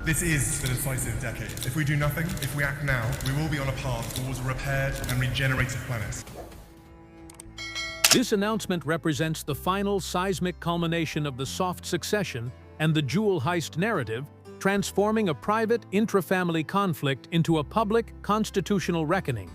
This is the decisive decade. If we do nothing, if we act now, we will be on a path towards a repaired and regenerated planet. This announcement represents the final seismic culmination of the soft succession and the jewel heist narrative, transforming a private intra-family conflict into a public constitutional reckoning.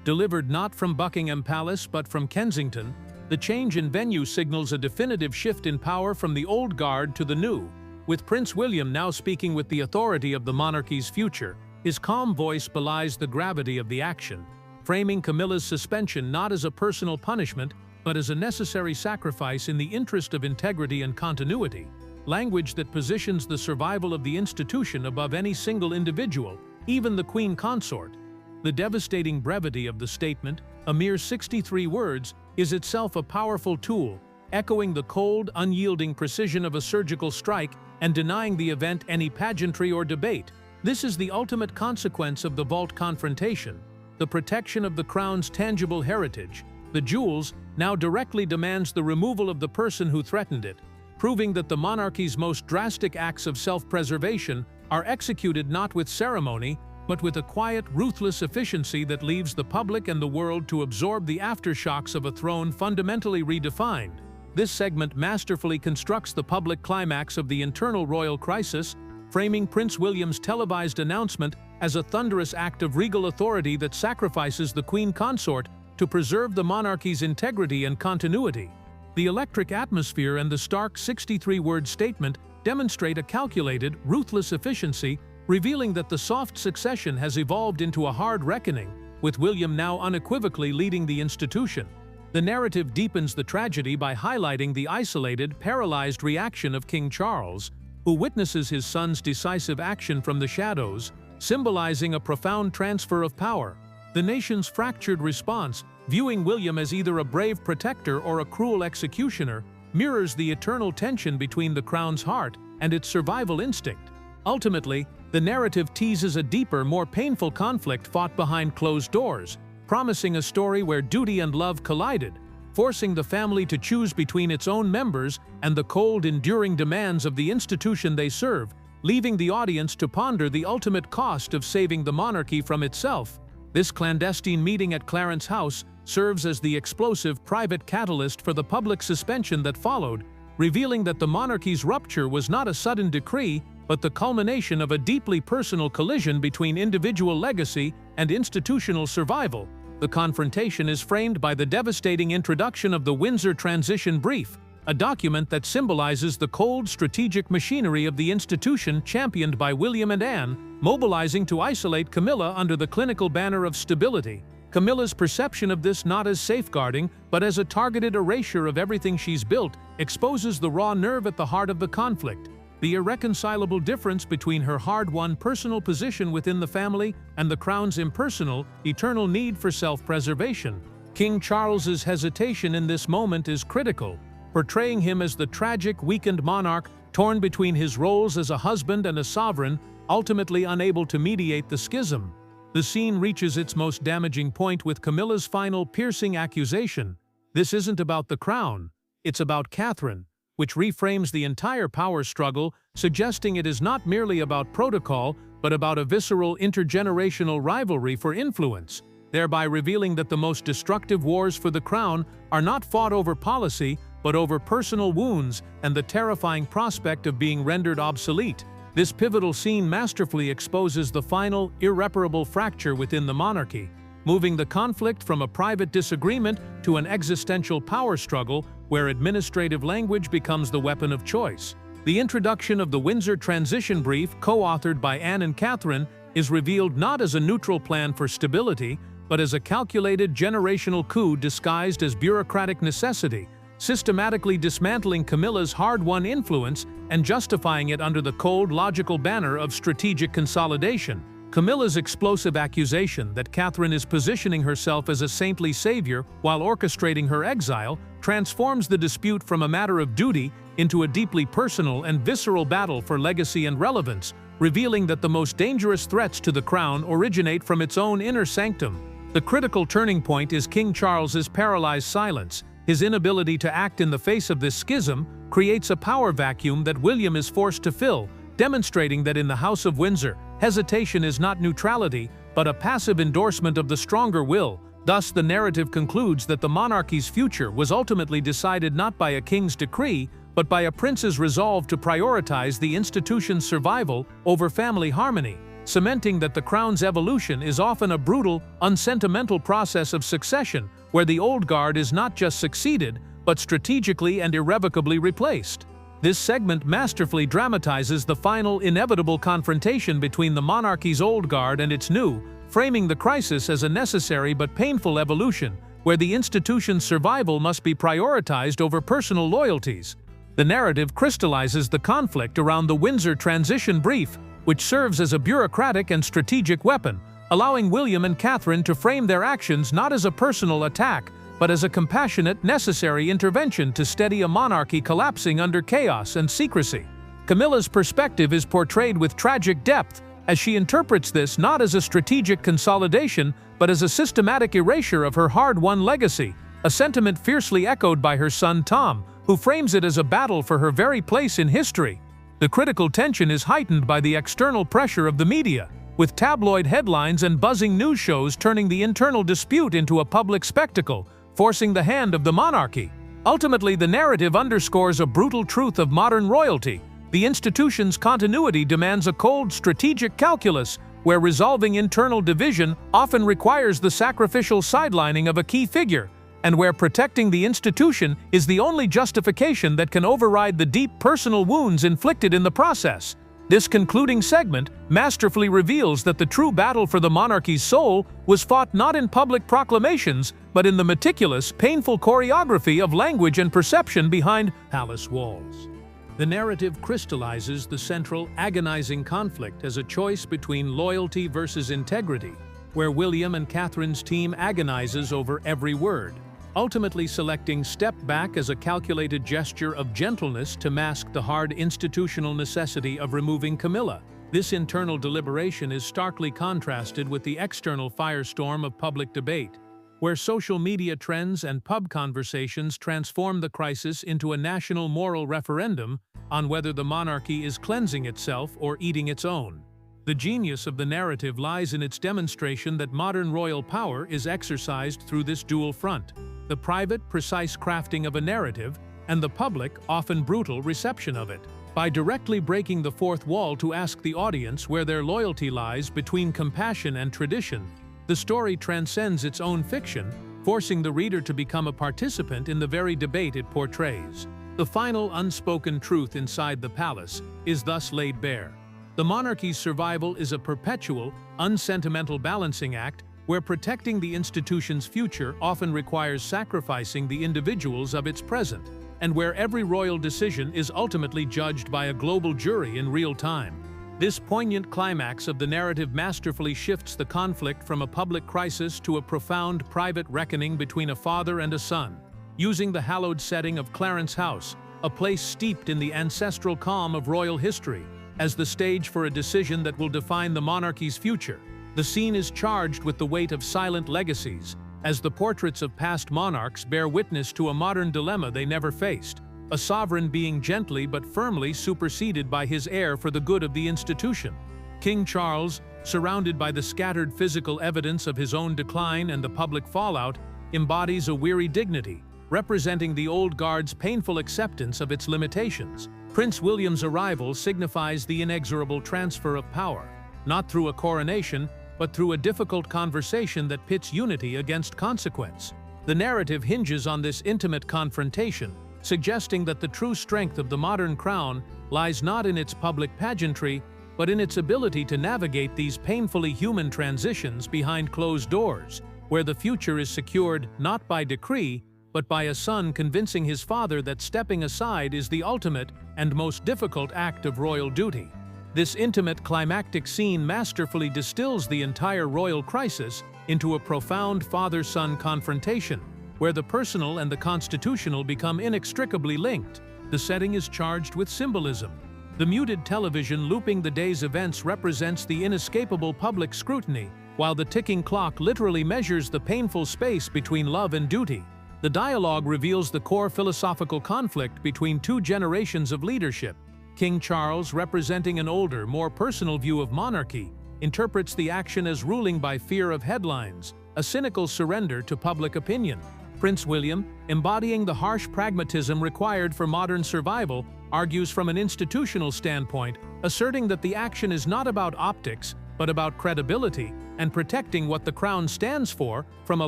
Delivered not from Buckingham Palace but from Kensington, the change in venue signals a definitive shift in power from the old guard to the new. With Prince William now speaking with the authority of the monarchy's future, his calm voice belies the gravity of the action, framing Camilla's suspension not as a personal punishment, but as a necessary sacrifice in the interest of integrity and continuity, language that positions the survival of the institution above any single individual, even the Queen Consort. The devastating brevity of the statement, a mere 63 words, is itself a powerful tool, echoing the cold, unyielding precision of a surgical strike and denying the event any pageantry or debate. This is the ultimate consequence of the vault confrontation. The protection of the crown's tangible heritage, the jewels, now directly demands the removal of the person who threatened it, proving that the monarchy's most drastic acts of self-preservation are executed not with ceremony, but with a quiet, ruthless efficiency that leaves the public and the world to absorb the aftershocks of a throne fundamentally redefined. This segment masterfully constructs the public climax of the internal royal crisis, framing Prince William's televised announcement as a thunderous act of regal authority that sacrifices the Queen Consort to preserve the monarchy's integrity and continuity. The electric atmosphere and the stark 63-word statement demonstrate a calculated, ruthless efficiency, revealing that the soft succession has evolved into a hard reckoning, with William now unequivocally leading the institution. The narrative deepens the tragedy by highlighting the isolated, paralyzed reaction of King Charles, who witnesses his son's decisive action from the shadows, symbolizing a profound transfer of power. The nation's fractured response, viewing William as either a brave protector or a cruel executioner, mirrors the eternal tension between the crown's heart and its survival instinct. Ultimately, the narrative teases a deeper, more painful conflict fought behind closed doors, promising a story where duty and love collided, forcing the family to choose between its own members and the cold, enduring demands of the institution they serve, leaving the audience to ponder the ultimate cost of saving the monarchy from itself. This clandestine meeting at Clarence House serves as the explosive private catalyst for the public suspension that followed, revealing that the monarchy's rupture was not a sudden decree, but the culmination of a deeply personal collision between individual legacy and institutional survival. The confrontation is framed by the devastating introduction of the Windsor Transition Brief, a document that symbolizes the cold, strategic machinery of the institution championed by William and Anne, mobilizing to isolate Camilla under the clinical banner of stability. Camilla's perception of this not as safeguarding, but as a targeted erasure of everything she's built, exposes the raw nerve at the heart of the conflict, the irreconcilable difference between her hard-won personal position within the family and the crown's impersonal, eternal need for self-preservation. King Charles's hesitation in this moment is critical, portraying him as the tragic, weakened monarch torn between his roles as a husband and a sovereign, ultimately unable to mediate the schism. The scene reaches its most damaging point with Camilla's final piercing accusation. This isn't about the crown, it's about Catherine, which reframes the entire power struggle, suggesting it is not merely about protocol, but about a visceral intergenerational rivalry for influence, thereby revealing that the most destructive wars for the crown are not fought over policy, but over personal wounds and the terrifying prospect of being rendered obsolete. This pivotal scene masterfully exposes the final, irreparable fracture within the monarchy, moving the conflict from a private disagreement to an existential power struggle where administrative language becomes the weapon of choice. The introduction of the Windsor Transition Brief, co-authored by Anne and Catherine, is revealed not as a neutral plan for stability, but as a calculated generational coup disguised as bureaucratic necessity, systematically dismantling Camilla's hard-won influence and justifying it under the cold, logical banner of strategic consolidation. Camilla's explosive accusation that Catherine is positioning herself as a saintly savior while orchestrating her exile transforms the dispute from a matter of duty into a deeply personal and visceral battle for legacy and relevance, revealing that the most dangerous threats to the crown originate from its own inner sanctum. The critical turning point is King Charles's paralyzed silence. His inability to act in the face of this schism creates a power vacuum that William is forced to fill, demonstrating that in the House of Windsor, hesitation is not neutrality, but a passive endorsement of the stronger will. Thus, the narrative concludes that the monarchy's future was ultimately decided not by a king's decree, but by a prince's resolve to prioritize the institution's survival over family harmony, cementing that the crown's evolution is often a brutal, unsentimental process of succession, where the old guard is not just succeeded, but strategically and irrevocably replaced. This segment masterfully dramatizes the final, inevitable confrontation between the monarchy's old guard and its new, framing the crisis as a necessary but painful evolution, where the institution's survival must be prioritized over personal loyalties. The narrative crystallizes the conflict around the Windsor transition brief, which serves as a bureaucratic and strategic weapon, allowing William and Catherine to frame their actions not as a personal attack, but as a compassionate, necessary intervention to steady a monarchy collapsing under chaos and secrecy. Camilla's perspective is portrayed with tragic depth, as she interprets this not as a strategic consolidation, but as a systematic erasure of her hard-won legacy, a sentiment fiercely echoed by her son Tom, who frames it as a battle for her very place in history. The critical tension is heightened by the external pressure of the media, with tabloid headlines and buzzing news shows turning the internal dispute into a public spectacle, forcing the hand of the monarchy. Ultimately, the narrative underscores a brutal truth of modern royalty. The institution's continuity demands a cold, strategic calculus, where resolving internal division often requires the sacrificial sidelining of a key figure, and where protecting the institution is the only justification that can override the deep personal wounds inflicted in the process. This concluding segment masterfully reveals that the true battle for the monarchy's soul was fought not in public proclamations, but in the meticulous, painful choreography of language and perception behind palace walls. The narrative crystallizes the central, agonizing conflict as a choice between loyalty versus integrity, where William and Catherine's team agonizes over every word, ultimately selecting step back as a calculated gesture of gentleness to mask the hard institutional necessity of removing Camilla. This internal deliberation is starkly contrasted with the external firestorm of public debate, where social media trends and pub conversations transform the crisis into a national moral referendum on whether the monarchy is cleansing itself or eating its own. The genius of the narrative lies in its demonstration that modern royal power is exercised through this dual front: the private, precise crafting of a narrative, and the public, often brutal, reception of it. By directly breaking the fourth wall to ask the audience where their loyalty lies between compassion and tradition, the story transcends its own fiction, forcing the reader to become a participant in the very debate it portrays. The final unspoken truth inside the palace is thus laid bare. The monarchy's survival is a perpetual, unsentimental balancing act, where protecting the institution's future often requires sacrificing the individuals of its present, and where every royal decision is ultimately judged by a global jury in real time. This poignant climax of the narrative masterfully shifts the conflict from a public crisis to a profound private reckoning between a father and a son, using the hallowed setting of Clarence House, a place steeped in the ancestral calm of royal history, as the stage for a decision that will define the monarchy's future. The scene is charged with the weight of silent legacies, as the portraits of past monarchs bear witness to a modern dilemma they never faced: a sovereign being gently but firmly superseded by his heir for the good of the institution. King Charles, surrounded by the scattered physical evidence of his own decline and the public fallout, embodies a weary dignity, representing the old guard's painful acceptance of its limitations. Prince William's arrival signifies the inexorable transfer of power, not through a coronation, but through a difficult conversation that pits unity against consequence. The narrative hinges on this intimate confrontation, suggesting that the true strength of the modern crown lies not in its public pageantry, but in its ability to navigate these painfully human transitions behind closed doors, where the future is secured not by decree, but by a son convincing his father that stepping aside is the ultimate and most difficult act of royal duty. This intimate climactic scene masterfully distills the entire royal crisis into a profound father-son confrontation, where the personal and the constitutional become inextricably linked. The setting is charged with symbolism. The muted television looping the day's events represents the inescapable public scrutiny, while the ticking clock literally measures the painful space between love and duty. The dialogue reveals the core philosophical conflict between two generations of leadership: King Charles, representing an older, more personal view of monarchy, interprets the action as ruling by fear of headlines, a cynical surrender to public opinion. Prince William, embodying the harsh pragmatism required for modern survival, argues from an institutional standpoint, asserting that the action is not about optics, but about credibility and protecting what the crown stands for from a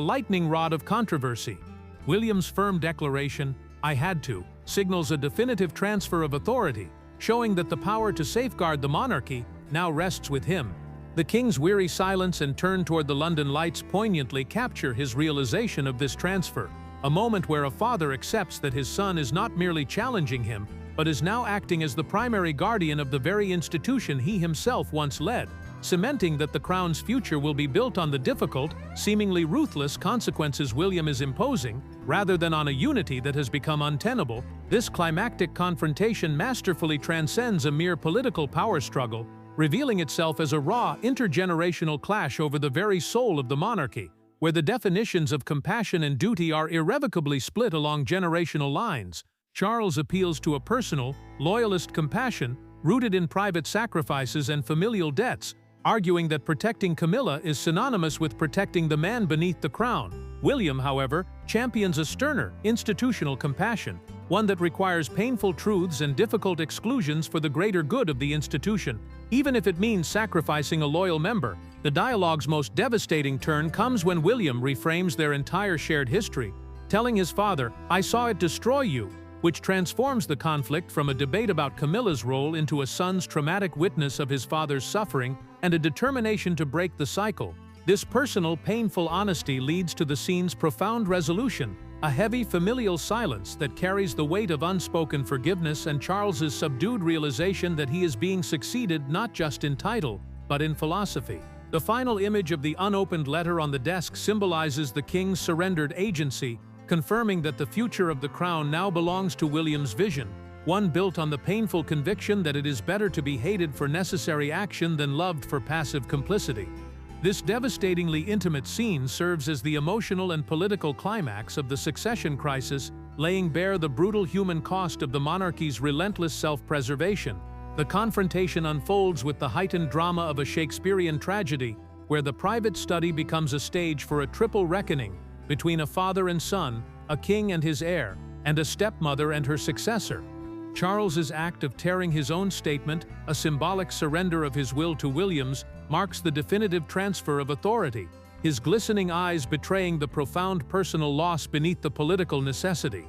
lightning rod of controversy. William's firm declaration, "I had to," signals a definitive transfer of authority, showing that the power to safeguard the monarchy now rests with him. The king's weary silence and turn toward the London lights poignantly capture his realization of this transfer, a moment where a father accepts that his son is not merely challenging him, but is now acting as the primary guardian of the very institution he himself once led, cementing that the crown's future will be built on the difficult, seemingly ruthless consequences William is imposing, rather than on a unity that has become untenable. This climactic confrontation masterfully transcends a mere political power struggle, revealing itself as a raw, intergenerational clash over the very soul of the monarchy, where the definitions of compassion and duty are irrevocably split along generational lines. Charles appeals to a personal, loyalist compassion rooted in private sacrifices and familial debts, arguing that protecting Camilla is synonymous with protecting the man beneath the crown. William, however, champions a sterner, institutional compassion, one that requires painful truths and difficult exclusions for the greater good of the institution, even if it means sacrificing a loyal member. The dialogue's most devastating turn comes when William reframes their entire shared history, telling his father, "I saw it destroy you," which transforms the conflict from a debate about Camilla's role into a son's traumatic witness of his father's suffering and a determination to break the cycle. This personal, painful honesty leads to the scene's profound resolution, a heavy familial silence that carries the weight of unspoken forgiveness and Charles's subdued realization that he is being succeeded not just in title, but in philosophy. The final image of the unopened letter on the desk symbolizes the king's surrendered agency, confirming that the future of the crown now belongs to William's vision, one built on the painful conviction that it is better to be hated for necessary action than loved for passive complicity. This devastatingly intimate scene serves as the emotional and political climax of the succession crisis, laying bare the brutal human cost of the monarchy's relentless self-preservation. The confrontation unfolds with the heightened drama of a Shakespearean tragedy, where the private study becomes a stage for a triple reckoning between a father and son, a king and his heir, and a stepmother and her successor. Charles's act of tearing his own statement, a symbolic surrender of his will to William's, marks the definitive transfer of authority, his glistening eyes betraying the profound personal loss beneath the political necessity.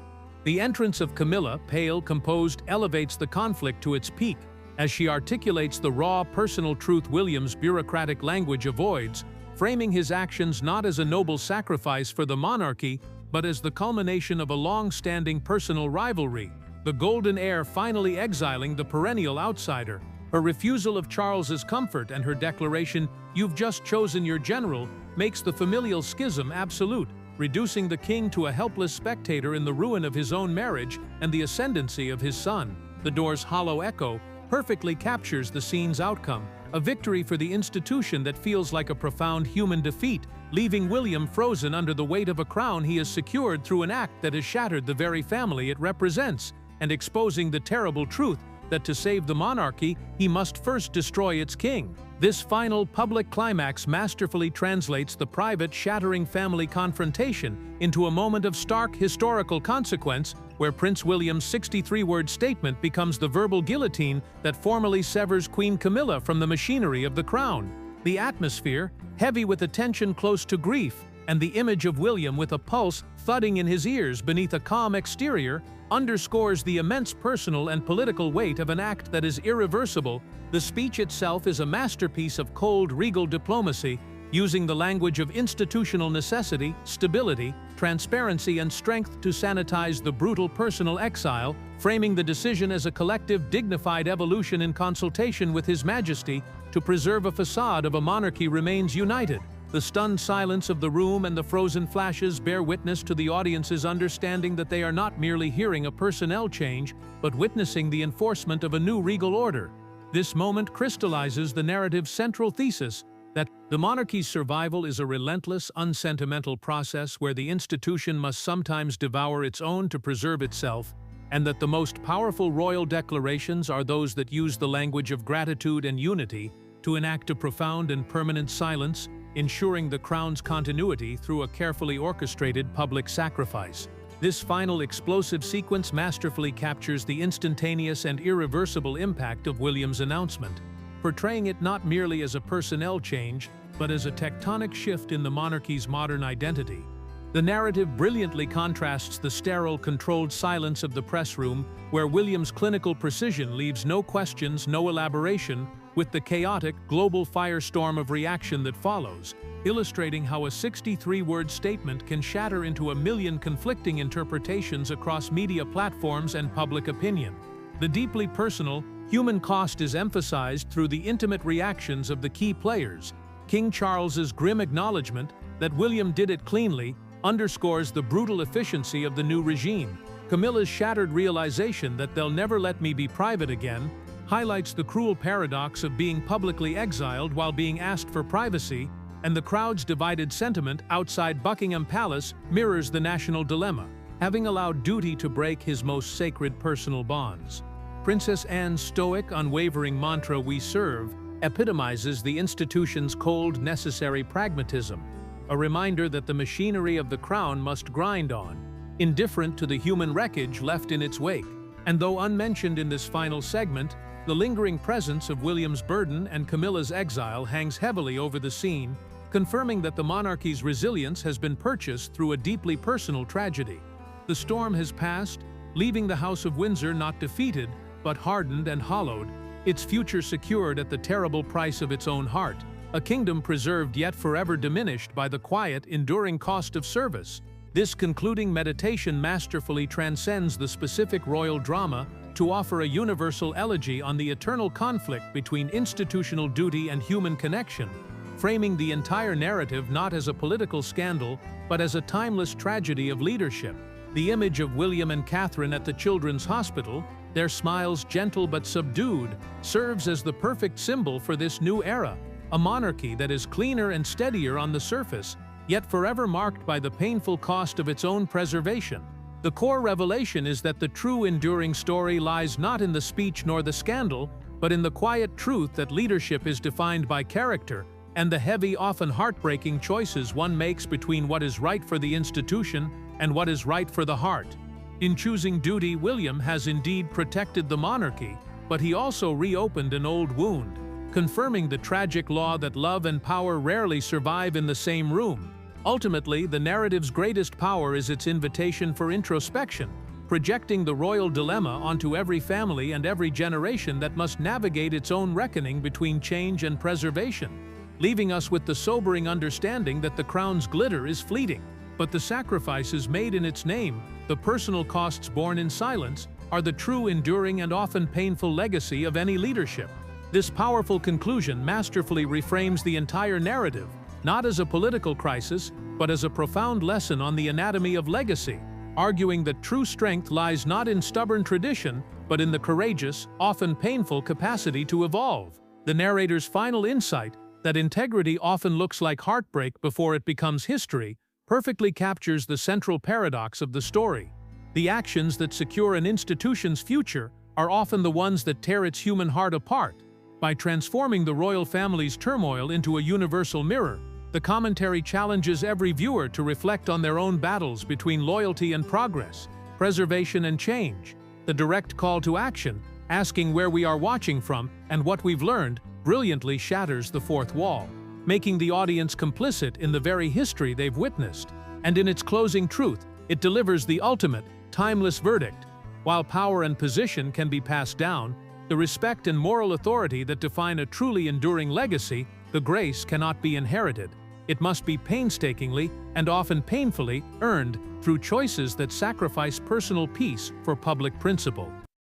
The entrance of Camilla, pale, composed, elevates the conflict to its peak, as she articulates the raw, personal truth William's bureaucratic language avoids, framing his actions not as a noble sacrifice for the monarchy, but as the culmination of a long-standing personal rivalry, the golden heir finally exiling the perennial outsider. Her refusal of Charles's comfort and her declaration, "You've just chosen your general," makes the familial schism absolute, reducing the king to a helpless spectator in the ruin of his own marriage and the ascendancy of his son. The door's hollow echo perfectly captures the scene's outcome, a victory for the institution that feels like a profound human defeat, leaving William frozen under the weight of a crown he has secured through an act that has shattered the very family it represents, and exposing the terrible truth that to save the monarchy, he must first destroy its king. This final public climax masterfully translates the private, shattering family confrontation into a moment of stark historical consequence, where Prince William's 63-word statement becomes the verbal guillotine that formally severs Queen Camilla from the machinery of the crown. The atmosphere, heavy with a tension close to grief, and the image of William with a pulse thudding in his ears beneath a calm exterior, underscores the immense personal and political weight of an act that is irreversible. The speech itself is a masterpiece of cold, regal diplomacy, using the language of institutional necessity, stability, transparency, and strength to sanitize the brutal personal exile, framing the decision as a collective, dignified evolution in consultation with His Majesty to preserve a facade of a monarchy remains united. The stunned silence of the room and the frozen flashes bear witness to the audience's understanding that they are not merely hearing a personnel change, but witnessing the enforcement of a new regal order. This moment crystallizes the narrative's central thesis that the monarchy's survival is a relentless, unsentimental process where the institution must sometimes devour its own to preserve itself, and that the most powerful royal declarations are those that use the language of gratitude and unity to enact a profound and permanent silence, ensuring the crown's continuity through a carefully orchestrated public sacrifice. This final explosive sequence masterfully captures the instantaneous and irreversible impact of William's announcement, portraying it not merely as a personnel change, but as a tectonic shift in the monarchy's modern identity. The narrative brilliantly contrasts the sterile, controlled silence of the press room, where William's clinical precision leaves no questions, no elaboration, with the chaotic, global firestorm of reaction that follows, illustrating how a 63-word statement can shatter into a million conflicting interpretations across media platforms and public opinion. The deeply personal, human cost is emphasized through the intimate reactions of the key players. King Charles's grim acknowledgement that William did it cleanly underscores the brutal efficiency of the new regime. Camilla's shattered realization that they'll never let me be private again highlights the cruel paradox of being publicly exiled while being asked for privacy, and the crowd's divided sentiment outside Buckingham Palace mirrors the national dilemma, having allowed duty to break his most sacred personal bonds. Princess Anne's stoic, unwavering mantra, "We serve," epitomizes the institution's cold, necessary pragmatism, a reminder that the machinery of the crown must grind on, indifferent to the human wreckage left in its wake. And though unmentioned in this final segment, the lingering presence of William's burden and Camilla's exile hangs heavily over the scene, confirming that the monarchy's resilience has been purchased through a deeply personal tragedy. The storm has passed, leaving the House of Windsor not defeated, but hardened and hollowed, its future secured at the terrible price of its own heart, a kingdom preserved yet forever diminished by the quiet, enduring cost of service. This concluding meditation masterfully transcends the specific royal drama to offer a universal elegy on the eternal conflict between institutional duty and human connection, framing the entire narrative not as a political scandal, but as a timeless tragedy of leadership. The image of William and Catherine at the Children's Hospital, their smiles gentle but subdued, serves as the perfect symbol for this new era, a monarchy that is cleaner and steadier on the surface, yet forever marked by the painful cost of its own preservation. The core revelation is that the true enduring story lies not in the speech nor the scandal, but in the quiet truth that leadership is defined by character, and the heavy, often heartbreaking choices one makes between what is right for the institution and what is right for the heart. In choosing duty, William has indeed protected the monarchy, but he also reopened an old wound, confirming the tragic law that love and power rarely survive in the same room. Ultimately, the narrative's greatest power is its invitation for introspection, projecting the royal dilemma onto every family and every generation that must navigate its own reckoning between change and preservation, leaving us with the sobering understanding that the crown's glitter is fleeting, but the sacrifices made in its name, the personal costs borne in silence, are the true, enduring, and often painful legacy of any leadership. This powerful conclusion masterfully reframes the entire narrative, not as a political crisis, but as a profound lesson on the anatomy of legacy, arguing that true strength lies not in stubborn tradition, but in the courageous, often painful capacity to evolve. The narrator's final insight, that integrity often looks like heartbreak before it becomes history, perfectly captures the central paradox of the story. The actions that secure an institution's future are often the ones that tear its human heart apart. By transforming the royal family's turmoil into a universal mirror, the commentary challenges every viewer to reflect on their own battles between loyalty and progress, preservation and change. The direct call to action, asking where we are watching from and what we've learned, brilliantly shatters the fourth wall, making the audience complicit in the very history they've witnessed. And in its closing truth, it delivers the ultimate, timeless verdict. While power and position can be passed down, the respect and moral authority that define a truly enduring legacy, the grace, cannot be inherited. It must be painstakingly, and often painfully, earned through choices that sacrifice personal peace for public principle.